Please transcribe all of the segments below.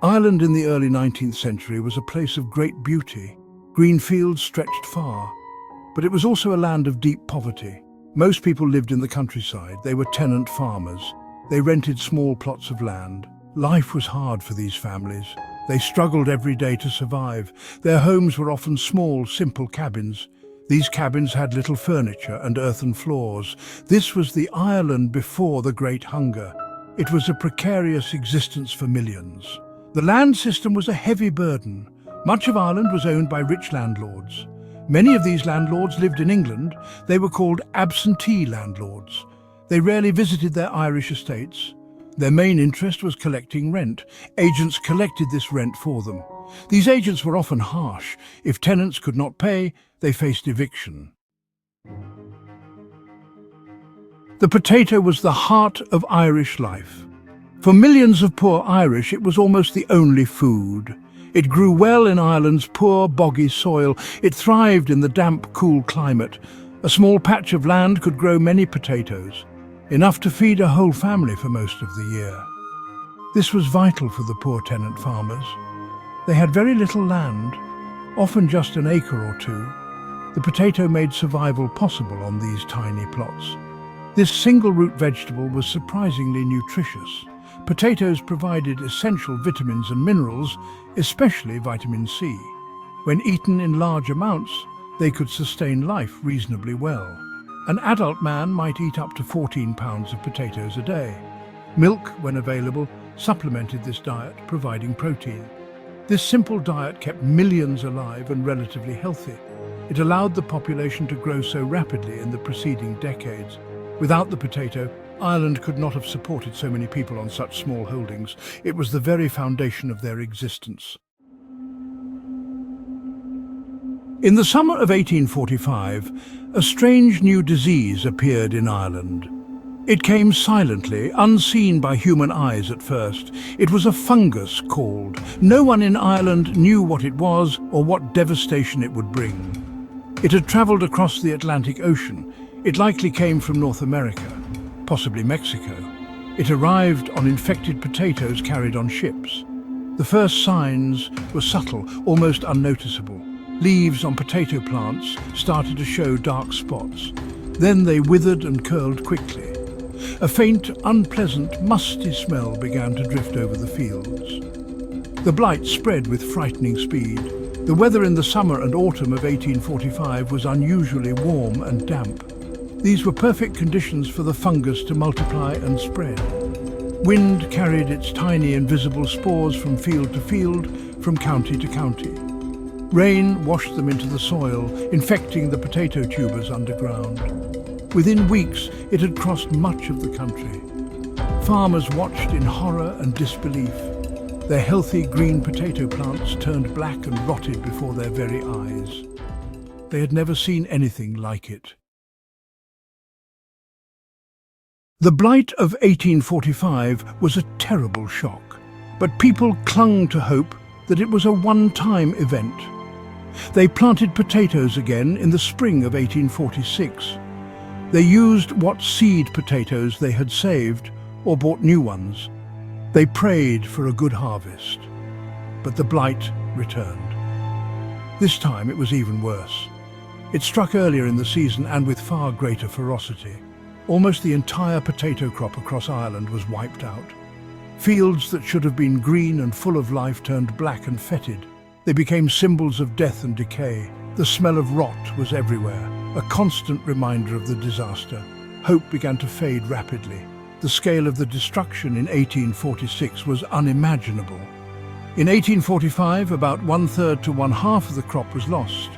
Ireland in the early 19th century was a place of great beauty. Green fields stretched far, but it was also a land of deep poverty. Most people lived in the countryside. They were tenant farmers. They rented small plots of land. Life was hard for these families. They struggled every day to survive. Their homes were often small, simple cabins. These cabins had little furniture and earthen floors. This was the Ireland before the Great Hunger. It was a precarious existence for millions. The land system was a heavy burden. Much of Ireland was owned by rich landlords. Many of these landlords lived in England. They were called absentee landlords. They rarely visited their Irish estates. Their main interest was collecting rent. Agents collected this rent for them. These agents were often harsh. If tenants could not pay, they faced eviction. The potato was the heart of Irish life. For millions of poor Irish, it was almost the only food. It grew well in Ireland's poor, boggy soil. It thrived in the damp, cool climate. A small patch of land could grow many potatoes, enough to feed a whole family for most of the year. This was vital for the poor tenant farmers. They had very little land, often just an acre or two. The potato made survival possible on these tiny plots. This single-root vegetable was surprisingly nutritious. Potatoes provided essential vitamins and minerals, especially vitamin C. When eaten in large amounts, they could sustain life reasonably well. An adult man might eat up to 14 pounds of potatoes a day. Milk, when available, supplemented this diet, providing protein. This simple diet kept millions alive and relatively healthy. It allowed the population to grow so rapidly in the preceding decades. Without the potato, Ireland could not have supported so many people on such small holdings. It was the very foundation of their existence. In the summer of 1845, a strange new disease appeared in Ireland. It came silently, unseen by human eyes at first. It was a fungus called. No one in Ireland knew what it was or what devastation it would bring. It had travelled across the Atlantic Ocean. It likely came from North America, possibly Mexico. It arrived on infected potatoes carried on ships. The first signs were subtle, almost unnoticeable. Leaves on potato plants started to show dark spots. Then they withered and curled quickly. A faint, unpleasant, musty smell began to drift over the fields. The blight spread with frightening speed. The weather in the summer and autumn of 1845 was unusually warm and damp. These were perfect conditions for the fungus to multiply and spread. Wind carried its tiny invisible spores from field to field, from county to county. Rain washed them into the soil, infecting the potato tubers underground. Within weeks, it had crossed much of the country. Farmers watched in horror and disbelief. Their healthy green potato plants turned black and rotted before their very eyes. They had never seen anything like it. The blight of 1845 was a terrible shock, but people clung to hope that it was a one-time event. They planted potatoes again in the spring of 1846. They used what seed potatoes they had saved or bought new ones. They prayed for a good harvest, but the blight returned. This time it was even worse. It struck earlier in the season and with far greater ferocity. Almost the entire potato crop across Ireland was wiped out. Fields that should have been green and full of life turned black and fetid. They became symbols of death and decay. The smell of rot was everywhere, a constant reminder of the disaster. Hope began to fade rapidly. The scale of the destruction in 1846 was unimaginable. In 1845, about 1/3 to 1/2 of the crop was lost,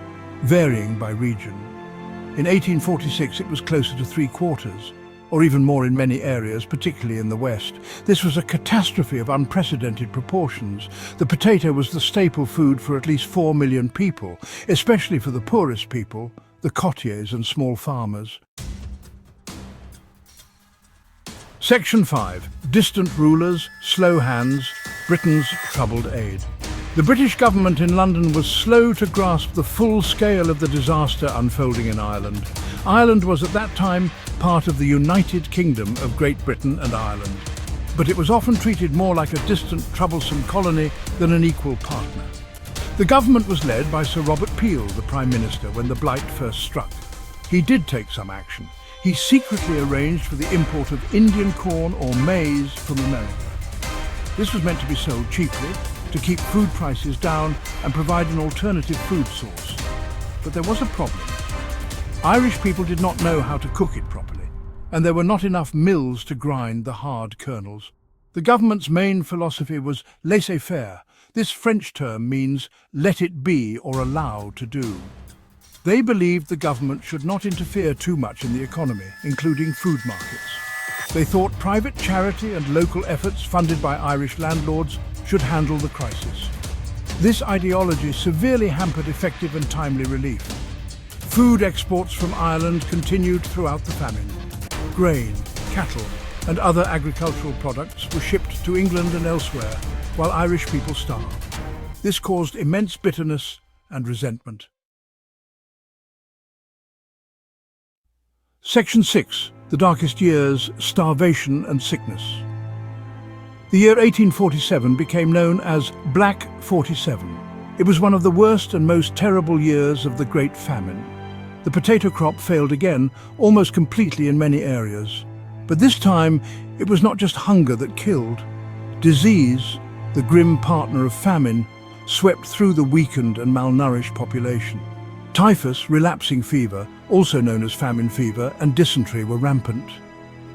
varying by region. In 1846, it was closer to 3/4, or even more in many areas, particularly in the West. This was a catastrophe of unprecedented proportions. The potato was the staple food for at least 4 million people, especially for the poorest people, the courtiers and small farmers. Section 5. Distant rulers, slow hands, Britain's troubled aid. The British government in London was slow to grasp the full scale of the disaster unfolding in Ireland. Ireland was at that time part of the United Kingdom of Great Britain and Ireland. but it was often treated more like a distant, troublesome colony than an equal partner. The government was led by Sir Robert Peel, the Prime Minister, when the blight first struck. He did take some action. He secretly arranged for the import of Indian corn or maize from America. This was meant to be sold cheaply, to keep food prices down and provide an alternative food source. But there was a problem. Irish people did not know how to cook it properly, and there were not enough mills to grind the hard kernels. The government's main philosophy was laissez-faire. This French term means let it be or allow to do. They believed the government should not interfere too much in the economy, including food markets. They thought private charity and local efforts funded by Irish landlords should handle the crisis. This ideology severely hampered effective and timely relief. Food exports from Ireland continued throughout the famine. Grain, cattle, and other agricultural products were shipped to England and elsewhere, while Irish people starved. This caused immense bitterness and resentment. Section 6. The Darkest Years, Starvation and Sickness. The year 1847 became known as Black 47. It was one of the worst and most terrible years of the Great Famine. The potato crop failed again, almost completely in many areas. But this time, it was not just hunger that killed. Disease, the grim partner of famine, swept through the weakened and malnourished population. Typhus, relapsing fever, also known as famine fever, and dysentery were rampant.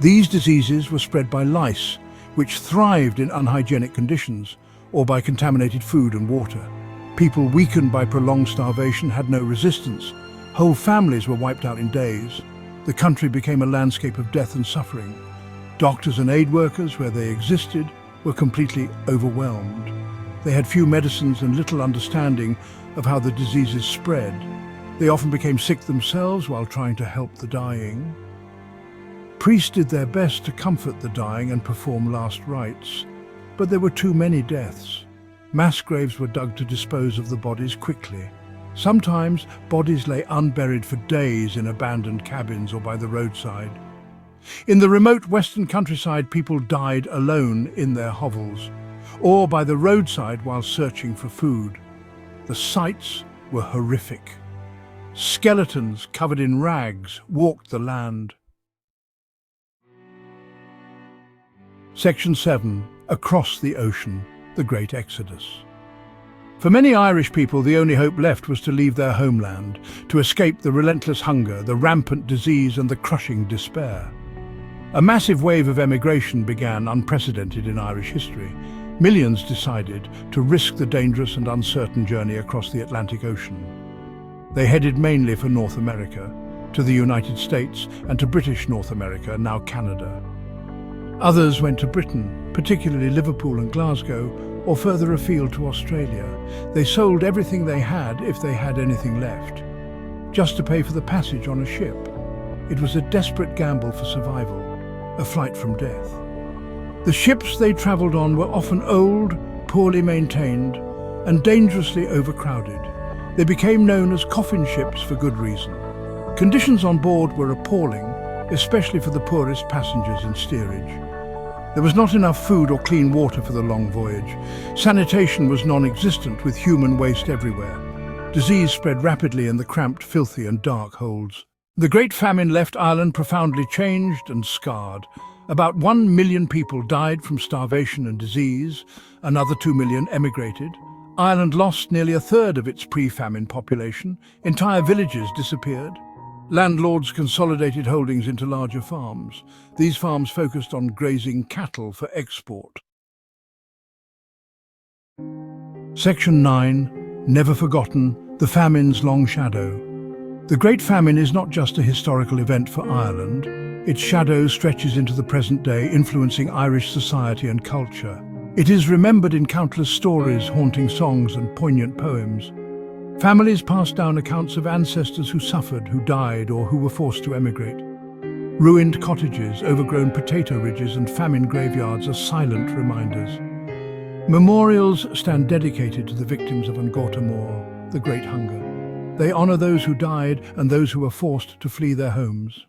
These diseases were spread by lice, which thrived in unhygienic conditions, or by contaminated food and water. People weakened by prolonged starvation had no resistance. Whole families were wiped out in days. The country became a landscape of death and suffering. Doctors and aid workers, where they existed, were completely overwhelmed. They had few medicines and little understanding of how the diseases spread. They often became sick themselves while trying to help the dying. Priests did their best to comfort the dying and perform last rites, but there were too many deaths. Mass graves were dug to dispose of the bodies quickly. Sometimes bodies lay unburied for days in abandoned cabins or by the roadside. In the remote western countryside, people died alone in their hovels, or by the roadside while searching for food. The sights were horrific. Skeletons covered in rags walked the land. Section 7. Across the Ocean, the Great Exodus. For many Irish people, the only hope left was to leave their homeland, to escape the relentless hunger, the rampant disease, and the crushing despair. A massive wave of emigration began, unprecedented in Irish history. Millions decided to risk the dangerous and uncertain journey across the Atlantic Ocean. They headed mainly for North America, to the United States, and to British North America, now Canada. Others went to Britain, particularly Liverpool and Glasgow, or further afield to Australia. They sold everything they had, if they had anything left, just to pay for the passage on a ship. It was a desperate gamble for survival, a flight from death. The ships they travelled on were often old, poorly maintained, and dangerously overcrowded. They became known as coffin ships for good reason. Conditions on board were appalling, especially for the poorest passengers in steerage. There was not enough food or clean water for the long voyage. Sanitation was non-existent, with human waste everywhere. Disease spread rapidly in the cramped, filthy and dark holds. The Great Famine left Ireland profoundly changed and scarred. About 1 million people died from starvation and disease. Another 2 million emigrated. Ireland lost nearly a third of its pre-famine population. Entire villages disappeared. Landlords consolidated holdings into larger farms. These farms focused on grazing cattle for export. Section 9. Never Forgotten, the Famine's Long Shadow. The Great Famine is not just a historical event for Ireland. Its shadow stretches into the present day, influencing Irish society and culture. It is remembered in countless stories, haunting songs and poignant poems. Families pass down accounts of ancestors who suffered, who died, or who were forced to emigrate. Ruined cottages, overgrown potato ridges, and famine graveyards are silent reminders. Memorials stand dedicated to the victims of An Gorta Mór, the Great Hunger. They honor those who died and those who were forced to flee their homes.